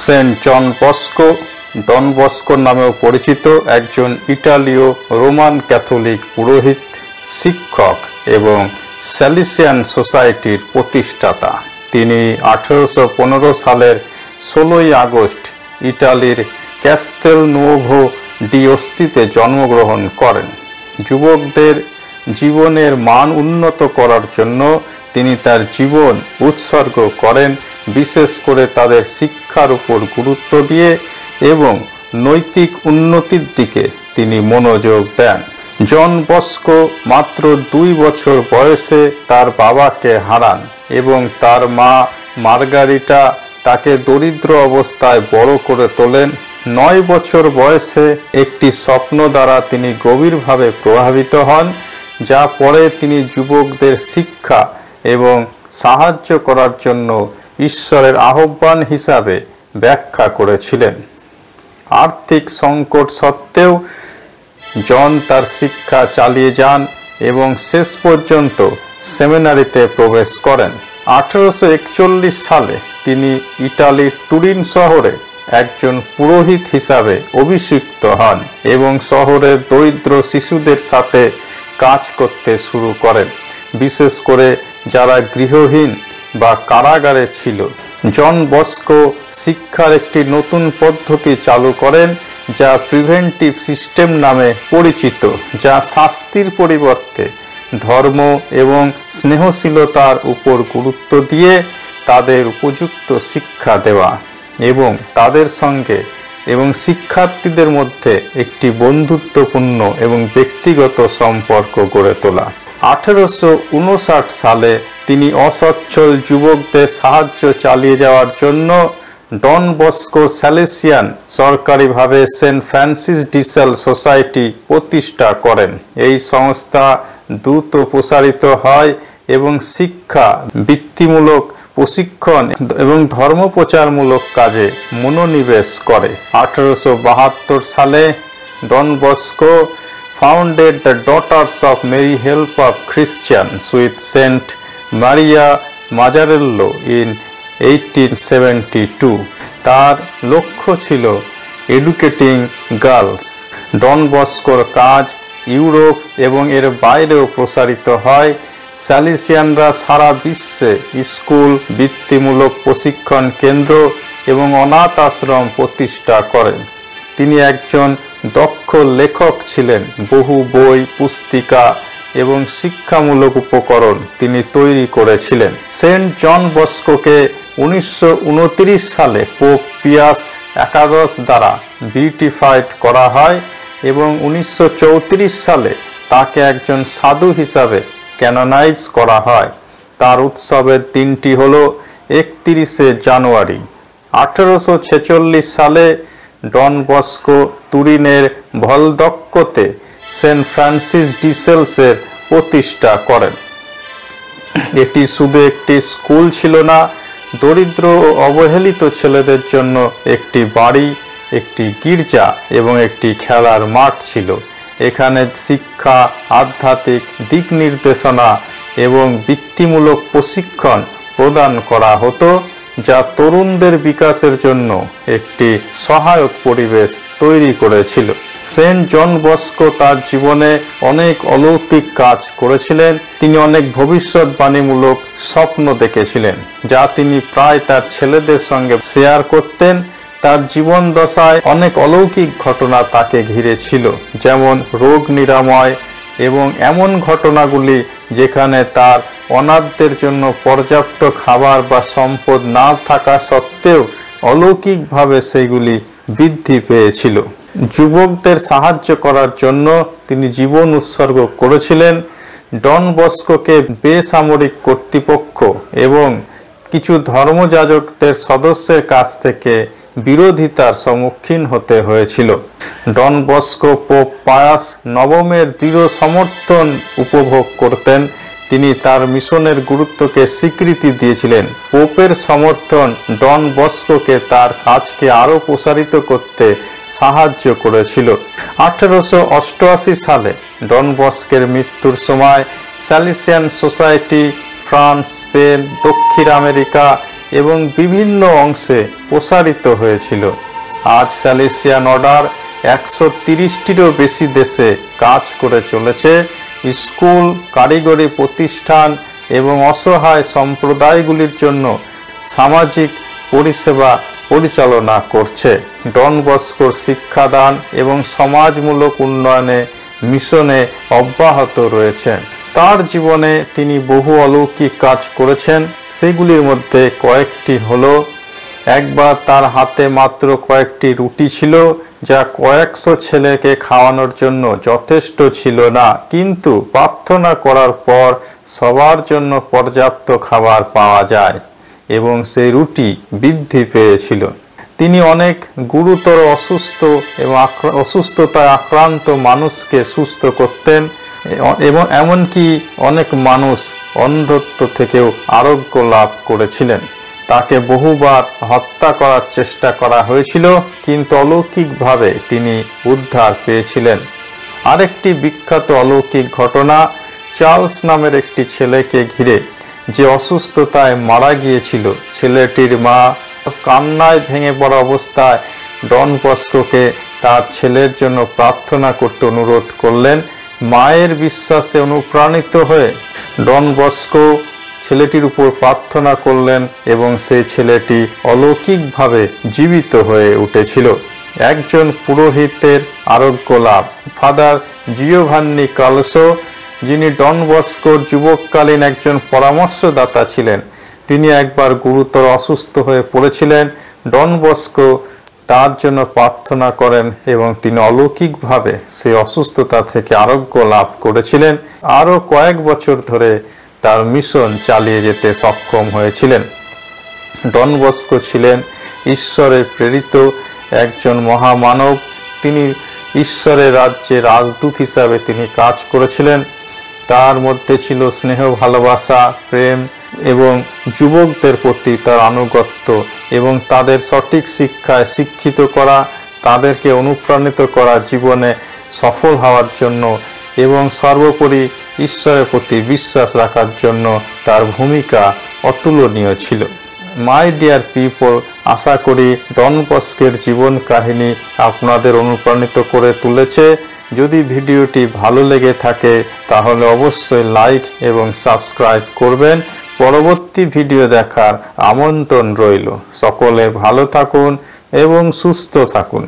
Saint জন Bosco Don Bosco নামেও পরিচিত একজন ইটালীয় রোমান ক্যাথলিক পুরোহিত, শিক্ষক এবং স্যালিসিয়ান সোসাইটির প্রতিষ্ঠাতা। তিনি 1815 সালের 16 আগস্ট ইটালির ক্যাস্তেলনুওভো ডি ওস্তিতে জন্মগ্রহণ করেন। যুবকদের জীবনের মান উন্নত করার জন্য তিনি তার জীবন উৎসর্গ করেন, বিশেষ করে তাদের শিক্ষার উপর গুরুত্ব দিয়ে এবং নৈতিক উন্নতির দিকে তিনি মনোযোগ দেন। জন বস্কো মাত্র 2 বছর বয়সে তার বাবাকে হারান এবং তার মা মার্গারিটা তাকে দরিদ্র অবস্থায় বড় করে তোলেন। 9 বছর বয়সে একটি স্বপ্ন দ্বারা তিনি গভীরভাবে প্রভাবিত হন, যা পরে তিনি যুবকদের শিক্ষা এবং সাহায্য করার জন্য ঈশ্বরের আহ্বান হিসাবে ব্যাখ্যা করেছিলেন। আর্থিক সংকট সত্ত্বেও জন তার শিক্ষা চালিয়ে যান এবং শেষ পর্যন্ত সেমিনারিতে প্রবেশ করেন। 1841 সালে তিনি ইটালির টুরিন শহরে একজন পুরোহিত হিসাবে অভিষিক্ত হন এবং শহরের দরিদ্র শিশুদের সাথে কাজ করতে শুরু করেন, বিশেষ করে যারা গৃহহীন বা কারাগারে ছিল। জন বস্কো শিক্ষার একটি নতুন পদ্ধতি চালু করেন যা প্রিভেন্টিভ সিস্টেম নামে পরিচিত, যা শাস্তির পরিবর্তে ধর্ম এবং স্নেহশীলতার উপর গুরুত্ব দিয়ে তাদের উপযুক্ত শিক্ষা দেওয়া এবং তাদের সঙ্গে এবং শিক্ষার্থীদের মধ্যে একটি বন্ধুত্বপূর্ণ এবং ব্যক্তিগত সম্পর্ক গড়ে তোলা। 1859 সালে তিনি অসচ্ছল যুবকদের সাহায্য চালিয়ে যাওয়ার জন্য ডন বস্কো স্যালেসিয়ান সরকারিভাবে Saint Francis de Sales society প্রতিষ্ঠা করেন। এই সংস্থা দ্রুত প্রসারিত হয় এবং শিক্ষা, বৃত্তিমূলক প্রশিক্ষণ এবং ধর্মপ্রচারমূলক কাজে মনোনিবেশ করে। 1872 সালে Don Bosco founded the Daughters of Mary Help of Christians with Saint Maria Mazzarello in 1872. তার লক্ষ্য ছিল এডুকেটিং গার্লস। ডন বস্কোর কাজ ইউরোপ এবং এর বাইরেও প্রসারিত হয়। স্যালিসিয়ানরা সারা বিশ্বে স্কুল, বৃত্তিমূলক প্রশিক্ষণ কেন্দ্র এবং অনাথ আশ্রম প্রতিষ্ঠা করেন। তিনি একজন দক্ষ লেখক ছিলেন। বহু বই, পুস্তিকা এবং শিক্ষামূলক উপকরণ তিনি তৈরি করেছিলেন। সেন্ট জন বস্কোকে 1929 সালে পোপ পিয়াস একাদশ দ্বারা বিউটিফাইড করা হয় এবং 1934 সালে তাকে একজন সাধু হিসাবে ক্যানোনাইজ করা হয়। তার উৎসবের দিনটি হল 31 জানুয়ারি। 1846 সালে ডন বস্কো তুরিনের ভলদক্কোতে সেন্ট ফ্রান্সিস ডি সেলসের প্রতিষ্ঠা করেন। এটি শুধু একটি স্কুল ছিল না, দরিদ্র ও অবহেলিত ছেলেদের জন্য একটি বাড়ি, একটি গির্জা এবং একটি খেলার মাঠ ছিল। এখানে শিক্ষা, আধ্যাত্মিক দিক নির্দেশনা এবং বৃত্তিমূলক প্রশিক্ষণ প্রদান করা হতো, যা তরুণদের বিকাশের জন্য একটি সহায়ক পরিবেশ তৈরি করেছিল। সেন্ট জন বস্কো তার জীবনে অনেক অলৌকিক কাজ করেছিলেন। তিনি অনেক ভবিষ্যৎবাণীমূলক স্বপ্ন দেখেছিলেন, যা তিনি প্রায় তার ছেলেদের সঙ্গে শেয়ার করতেন। তার জীবন দশায় অনেক অলৌকিক ঘটনা তাকে ঘিরে ছিল, যেমন রোগ নিরাময় এবং এমন ঘটনাগুলি যেখানে তার অনাথদের জন্য পর্যাপ্ত খাবার বা সম্পদ না থাকা সত্ত্বেও অলৌকিকভাবে সেগুলি বৃদ্ধি পেয়েছিল। যুবকদের সাহায্য করার জন্য তিনি জীবন উৎসর্গ করেছিলেন। ডন বস্কোকে বেসামরিক কর্তৃপক্ষ এবং কিছু ধর্মযাজকদের সদস্যের কাছ থেকে বিরোধিতার সম্মুখীন হতে হয়েছিল। ডন বস্কো পোপ পায়াস নবমের দৃঢ় সমর্থন উপভোগ করতেন। তিনি তার মিশনের গুরুত্বকে স্বীকৃতি দিয়েছিলেন। পোপের সমর্থন ডন বস্কোকে তার কাজকে আরও প্রসারিত করতে সাহায্য করেছিল। 1888 সালে ডন বস্কের মৃত্যুর সময় স্যালিসিয়ান সোসাইটি ফ্রান্স, স্পেন, দক্ষিণ আমেরিকা এবং বিভিন্ন অংশে প্রসারিত হয়েছিল। আজ স্যালিসিয়ান অর্ডার 130টিরও বেশি দেশে কাজ করে চলেছে। স্কুল, কারিগরি প্রতিষ্ঠান এবং অসহায় সম্প্রদায়গুলির জন্য সামাজিক পরিষেবা পরিচালনা করছে। ডন বস্কোর শিক্ষাদান এবং সমাজমূলক উন্নয়নে মিশনে অব্যাহত রয়েছেন। তার জীবনে তিনি বহু অলৌকিক কাজ করেছেন। সেগুলির মধ্যে কয়েকটি হলো: একবার তার হাতে মাত্র কয়েকটি রুটি ছিল, যা কয়েকশো ছেলেকে খাওয়ানোর জন্য যথেষ্ট ছিল না, কিন্তু প্রার্থনা করার পর সবার জন্য পর্যাপ্ত খাবার পাওয়া যায় এবং সেই রুটি বৃদ্ধি পেয়েছিল। তিনি অনেক গুরুতর অসুস্থ এবং অসুস্থতায় আক্রান্ত মানুষকে সুস্থ করতেন এবং এমনকি অনেক মানুষ অন্ধত্ব থেকেও আরোগ্য লাভ করেছিলেন। তাকে বহুবার হত্যা করার চেষ্টা করা হয়েছিল, কিন্তু অলৌকিকভাবে তিনি উদ্ধার পেয়েছিলেন। আরেকটি বিখ্যাত অলৌকিক ঘটনা চার্লস নামের একটি ছেলেকে ঘিরে, যে অসুস্থতায় মারা গিয়েছিল। ছেলেটির মা কান্নায় ভেঙে পড়া অবস্থায় ডন বস্কোকে তার ছেলের জন্য প্রার্থনা করতে অনুরোধ করলেন। মায়ের বিশ্বাসে অনুপ্রাণিত হয়ে ডন বস্কো ছেলেটির উপর প্রার্থনা করলেন এবং সেই ছেলেটি অলৌকিকভাবে জীবিত হয়ে উঠেছিল। একজন পুরোহিতের আরোগ্য লাভ। ফাদার জিওভান্নি কালসো, যিনি ডন বস্কোর যুবককালীন একজন পরামর্শদাতা ছিলেন, তিনি একবার গুরুতর অসুস্থ হয়ে পড়েছিলেন। ডন বস্কো তার জন্য প্রার্থনা করেন এবং তিনি অলৌকিকভাবে সেই অসুস্থতা থেকে আরোগ্য লাভ করেছিলেন। আরও কয়েক বছর ধরে তার মিশন চালিয়ে যেতে সক্ষম হয়েছিলেন। ডন বস্কো ছিলেন ঈশ্বরের প্রেরিত একজন মহামানব। তিনি ঈশ্বরের রাজ্যে রাজদূত হিসাবে তিনি কাজ করেছিলেন। তার মধ্যে ছিল স্নেহ, ভালোবাসা, প্রেম এবং যুবকদের প্রতি তার আনুগত্য এবং তাদের সঠিক শিক্ষায় শিক্ষিত করা, তাদেরকে অনুপ্রাণিত করা জীবনে সফল হওয়ার জন্য এবং সর্বোপরি ঈশ্বরের প্রতি বিশ্বাস রাখার জন্য তার ভূমিকা অতুলনীয় ছিল। মাই ডিয়ার পিপল, আশা করি ডন বস্কোর জীবন কাহিনী আপনাদের অনুপ্রাণিত করে তুলেছে। যদি ভিডিওটি ভালো লেগে থাকে তাহলে অবশ্যই লাইক এবং সাবস্ক্রাইব করবেন। পরবর্তী ভিডিও দেখার আমন্ত্রণ রইল। সকলে ভালো থাকুন এবং সুস্থ থাকুন।